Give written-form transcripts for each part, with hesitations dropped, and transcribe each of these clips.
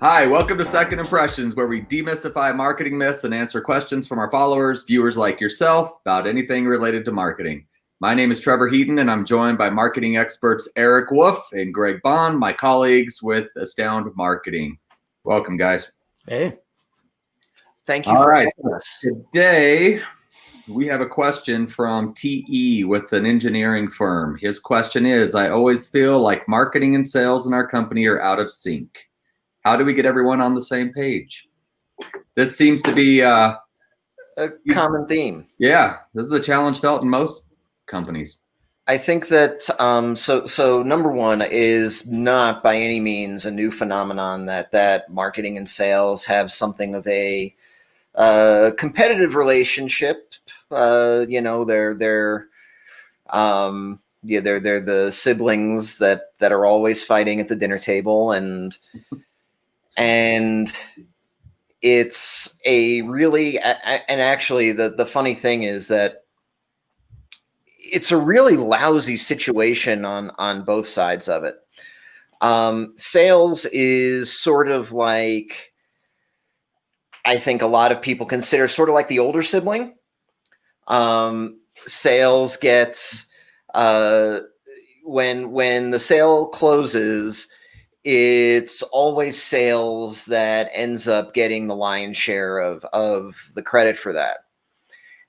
Hi, welcome to Second Impressions, where we demystify marketing myths and answer questions from our followers, viewers like yourself, about anything related to marketing. My name is Trevor Heaton, and I'm joined by marketing experts Erik Wolf and Greg Bond, my colleagues with Estound Marketing. Welcome, guys. Hey. Thank you. All for right. having us. Today, we have a question from TE with an engineering firm. His question is, I always feel like marketing and sales in our company are out of sync. How do we get everyone on the same page? This seems to be a common theme. Yeah, this is a challenge felt in most companies. I think that so number one is not by any means a new phenomenon that marketing and sales have something of a competitive relationship. They're the siblings that are always fighting at the dinner table, and it's a really, and actually the funny thing is that it's a really lousy situation on both sides of it. Sales is sort of like, I think a lot of people consider sort of like the older sibling. Sales gets, when the sale closes, it's always sales that ends up getting the lion's share of the credit for that.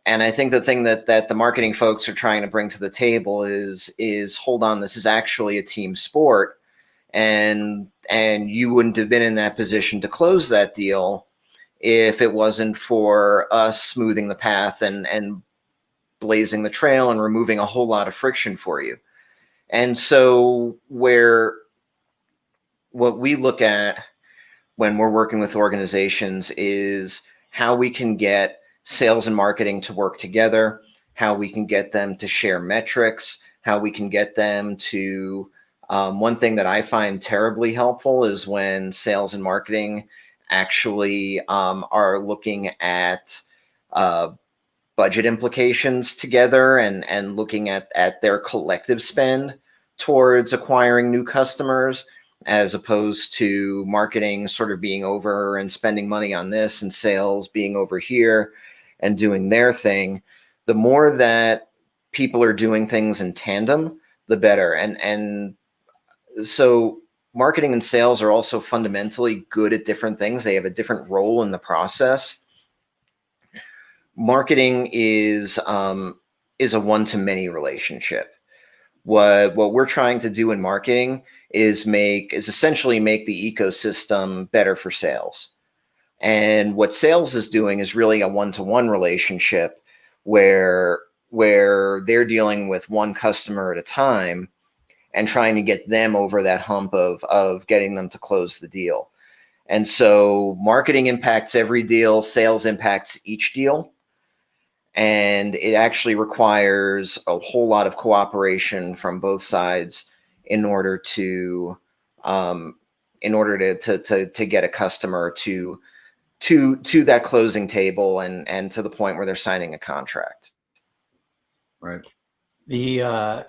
And I think the thing that the marketing folks are trying to bring to the table is hold on, this is actually a team sport, and you wouldn't have been in that position to close that deal if it wasn't for us smoothing the path and blazing the trail and removing a whole lot of friction for you. And so what we look at when we're working with organizations is how we can get sales and marketing to work together, how we can get them to share metrics, how we can get them to, one thing that I find terribly helpful is when sales and marketing actually are looking at budget implications together and looking at their collective spend towards acquiring new customers, as opposed to marketing sort of being over and spending money on this and sales being over here and doing their thing. The more that people are doing things in tandem, the better. And so marketing and sales are also fundamentally good at different things. They have a different role in the process. Marketing is a one-to-many relationship. What we're trying to do in marketing is essentially make the ecosystem better for sales. And what sales is doing is really a one-to-one relationship where they're dealing with one customer at a time and trying to get them over that hump of getting them to close the deal. And so marketing impacts every deal, sales impacts each deal. And it actually requires a whole lot of cooperation from both sides in order to get a customer to that closing table and to the point where they're signing a contract. Right. The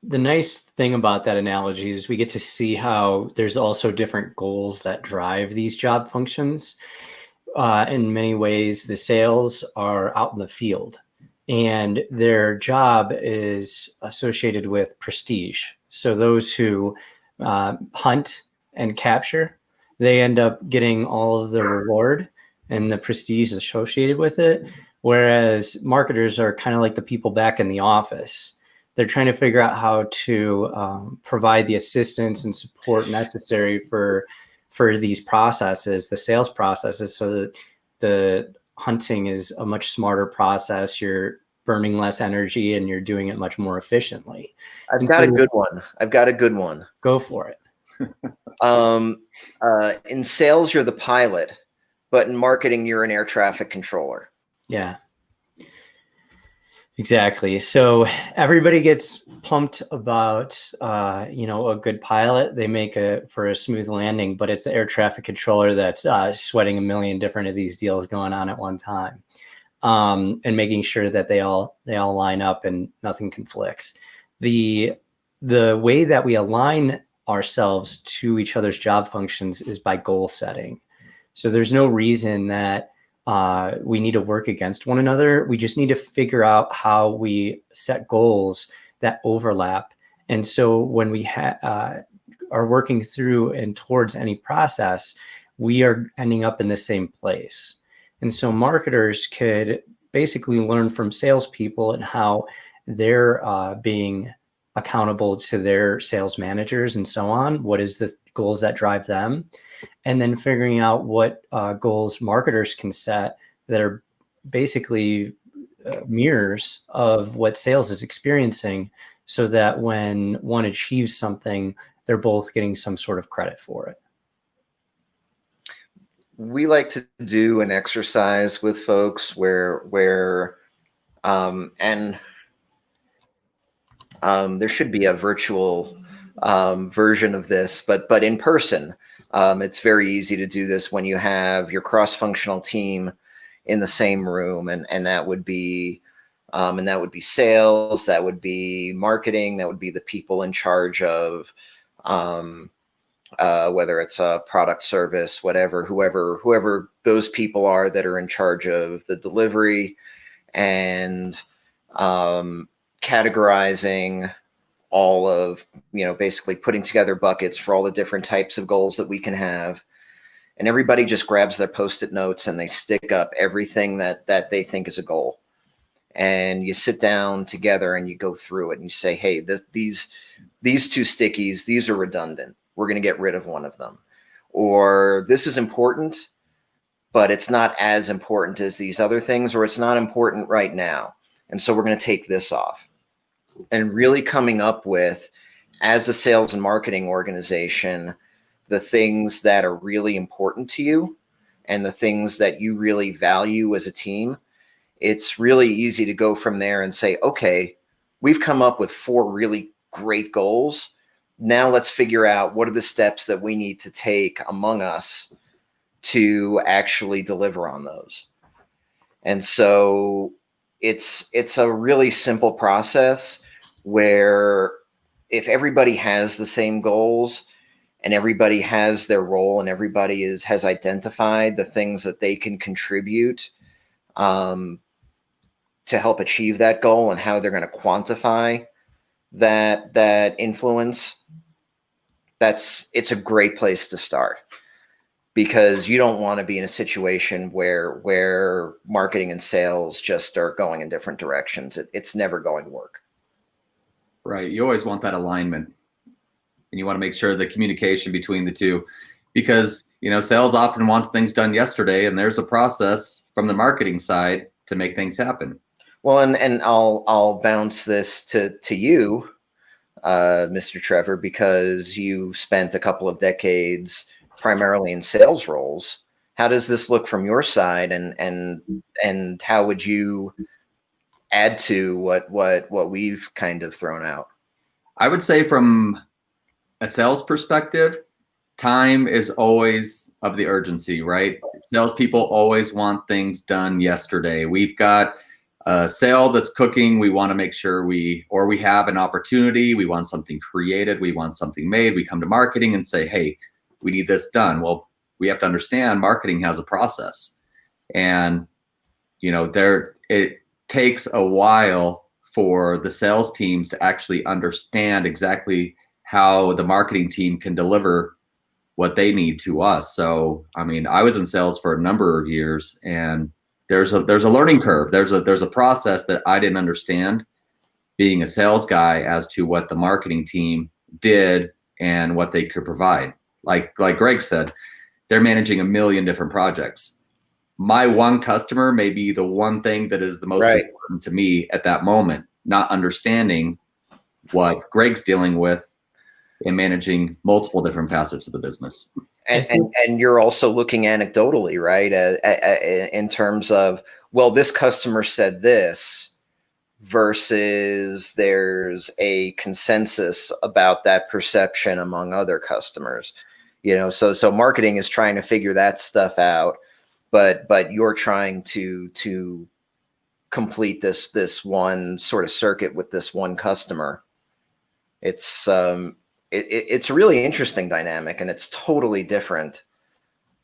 nice thing about that analogy is we get to see how there's also different goals that drive these job functions. In many ways, the sales are out in the field, and their job is associated with prestige. So those who hunt and capture, they end up getting all of the reward and the prestige associated with it. Whereas marketers are kind of like the people back in the office. They're trying to figure out how to provide the assistance and support necessary for these processes, the sales processes, so that the hunting is a much smarter process. You're burning less energy and you're doing it much more efficiently. I've got a good one. Go for it. In sales, you're the pilot, but in marketing, you're an air traffic controller. Yeah. Exactly. So everybody gets pumped about, a good pilot. They make for a smooth landing, but it's the air traffic controller that's sweating a million different of these deals going on at one time, and making sure that they all line up and nothing conflicts. The the way that we align ourselves to each other's job functions is by goal setting. So there's no reason that we need to work against one another. We just need to figure out how we set goals that overlap. And so when we are working through and towards any process, we are ending up in the same place. And so marketers could basically learn from salespeople and how they're being accountable to their sales managers and so on. What is the goals that drive them? And then figuring out what goals marketers can set that are basically mirrors of what sales is experiencing, so that when one achieves something, they're both getting some sort of credit for it. We like to do an exercise with folks where there should be a virtual version of this, but in person, it's very easy to do this when you have your cross-functional team in the same room, and that would be sales, that would be marketing, that would be the people in charge of whether it's a product, service, whatever, whoever those people are that are in charge of the delivery, and categorizing all of, basically putting together buckets for all the different types of goals that we can have. And everybody just grabs their Post-it notes and they stick up everything that they think is a goal. And you sit down together and you go through it and you say, hey, these two stickies, these are redundant. We're going to get rid of one of them. Or this is important, but it's not as important as these other things, or it's not important right now. And so we're going to take this off. And really coming up with, as a sales and marketing organization, the things that are really important to you and the things that you really value as a team. It's really easy to go from there and say, okay, we've come up with 4 really great goals. Now let's figure out what are the steps that we need to take among us to actually deliver on those. And so it's a really simple process where if everybody has the same goals and everybody has their role and everybody has identified the things that they can contribute to help achieve that goal and how they're going to quantify that influence, it's a great place to start, because you don't want to be in a situation where marketing and sales just are going in different directions. It's never going to work. Right. You always want that alignment, and you want to make sure the communication between the two, because, sales often wants things done yesterday, and there's a process from the marketing side to make things happen. Well, and I'll bounce this to you, Mr. Trevor, because you spent a couple of decades primarily in sales roles. How does this look from your side, and how would you add to what we've kind of thrown out? I would say from a sales perspective, time is always of the urgency, right? Salespeople always want things done yesterday. We've got a sale that's cooking. We want to make sure we have an opportunity. We want something created. We want something made. We come to marketing and say, hey, we need this done. Well, we have to understand marketing has a process, and it takes a while for the sales teams to actually understand exactly how the marketing team can deliver what they need to us. So, I was in sales for a number of years, and there's a learning curve. There's a process that I didn't understand being a sales guy as to what the marketing team did and what they could provide. Like Greg said, they're managing a million different projects. My one customer may be the one thing that is the most important to me at that moment, not understanding what Greg's dealing with in managing multiple different facets of the business. And you're also looking anecdotally, right? In terms of, well, this customer said this, versus there's a consensus about that perception among other customers. So marketing is trying to figure that stuff out, but you're trying to complete this one sort of circuit with this one customer. It's a really interesting dynamic, and it's totally different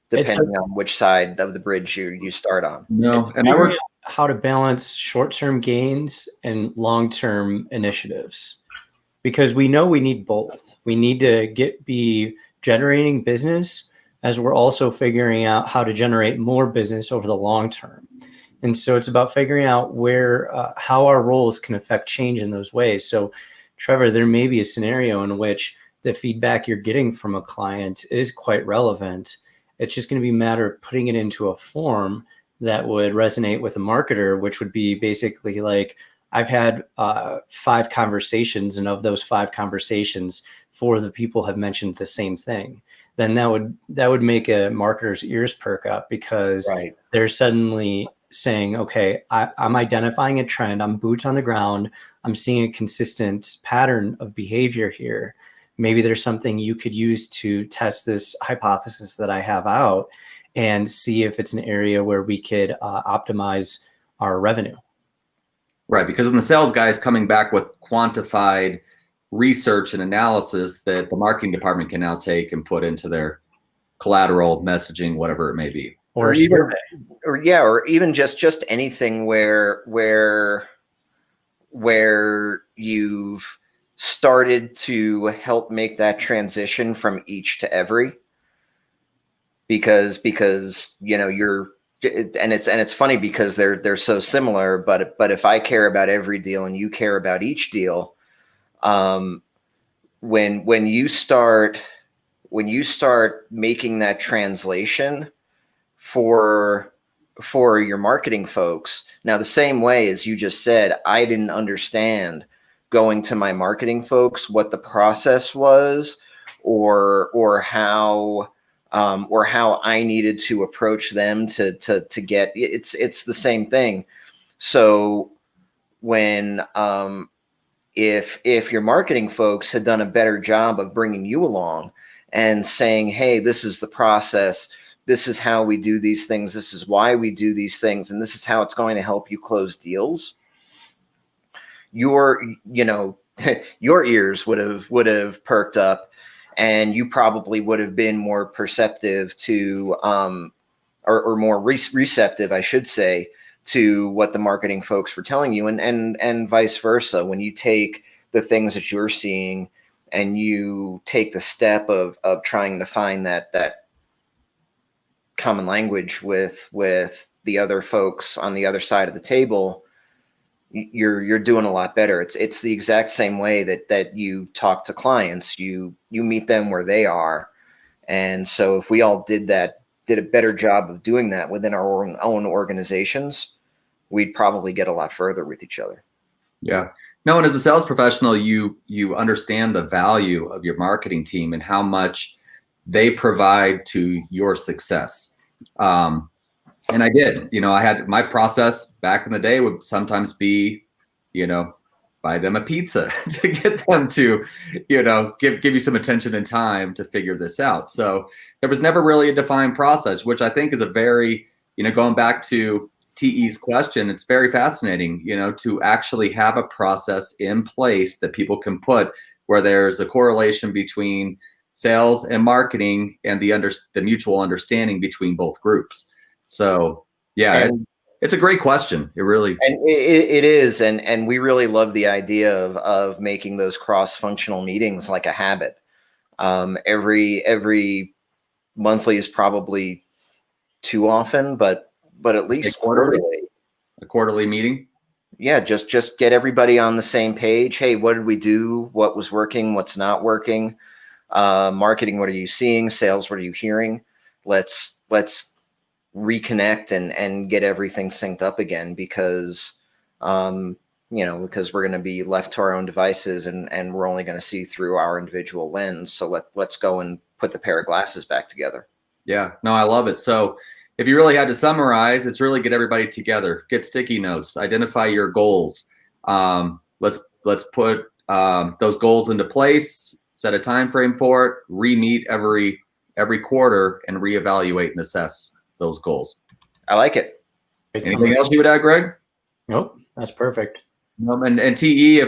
depending on which side of the bridge you start on. No, and figuring out how to balance short-term gains and long-term initiatives, because we know we need both. We need to be generating business as we're also figuring out how to generate more business over the long term. And so it's about figuring out how our roles can affect change in those ways. So, Trevor, there may be a scenario in which the feedback you're getting from a client is quite relevant. It's just going to be a matter of putting it into a form that would resonate with a marketer, which would be basically like, I've had 5 conversations, and of those 5 conversations, 4 of the people have mentioned the same thing. Then that would make a marketer's ears perk up, because they're suddenly saying, okay, I'm identifying a trend. I'm boots on the ground. I'm seeing a consistent pattern of behavior here. Maybe there's something you could use to test this hypothesis that I have out and see if it's an area where we could optimize our revenue. Right, because when the sales guy is coming back with quantified research and analysis that the marketing department can now take and put into their collateral messaging, whatever it may be. Or even just anything where you've started to help make that transition from each to every, because it's funny because they're so similar, but if I care about every deal and you care about each deal, when you start making that translation for your marketing folks, now the same way as you just said, I didn't understand going to my marketing folks what the process was, or how I needed to approach them to get it's the same thing. So when if your marketing folks had done a better job of bringing you along and saying, hey, this is the process, this is how we do these things, this is why we do these things, and this is how it's going to help you close deals, your ears would have perked up, and you probably would have been more perceptive to or more receptive, I should say, to what the marketing folks were telling you, and vice versa. When you take the things that you're seeing and you take the step of trying to find that common language with the other folks on the other side of the table, you're doing a lot better. It's the exact same way that you talk to clients. You meet them where they are. And so if we all did a better job of doing that within our own organizations, we'd probably get a lot further with each other. Yeah. No, and as a sales professional, you understand the value of your marketing team and how much they provide to your success. And I did, I had my process back in the day would sometimes be, buy them a pizza to get them to, give you some attention and time to figure this out. So there was never really a defined process, which I think is a very, going back to TE's question, it's very fascinating, to actually have a process in place that people can put where there's a correlation between sales and marketing and the mutual understanding between both groups. So yeah, it's a great question. It really, and it is. And we really love the idea of making those cross-functional meetings like a habit. Every monthly is probably too often, but at least a quarterly meeting. Yeah. Just get everybody on the same page. Hey, what did we do? What was working? What's not working? Marketing, what are you seeing? Sales, what are you hearing? Let's reconnect and get everything synced up again, because because we're going to be left to our own devices, and we're only going to see through our individual lens. So let's go and put the pair of glasses back together. Yeah, no, I love it. So if you really had to summarize, it's really get everybody together, get sticky notes, identify your goals. Let's put those goals into place, set a time frame for it, re-meet every quarter, and reevaluate and assess those goals. I like it. Anything else you would add, Greg? Nope, that's perfect. And TE,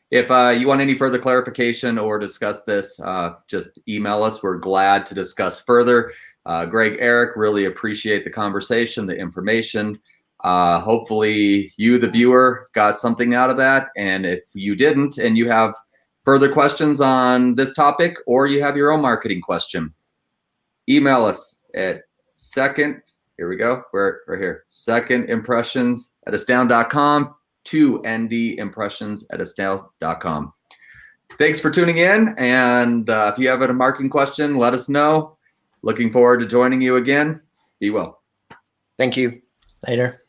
If you want any further clarification or discuss this, just email us. We're glad to discuss further. Greg, Erik, really appreciate the conversation, the information. Hopefully you, the viewer, got something out of that. And if you didn't and you have further questions on this topic, or you have your own marketing question, email us at here we go, we're right here, secondimpressions@estound.com to ndimpressions@estound.com. Thanks for tuning in. And if you have a marketing question, let us know. Looking forward to joining you again. Be well. Thank you. Later.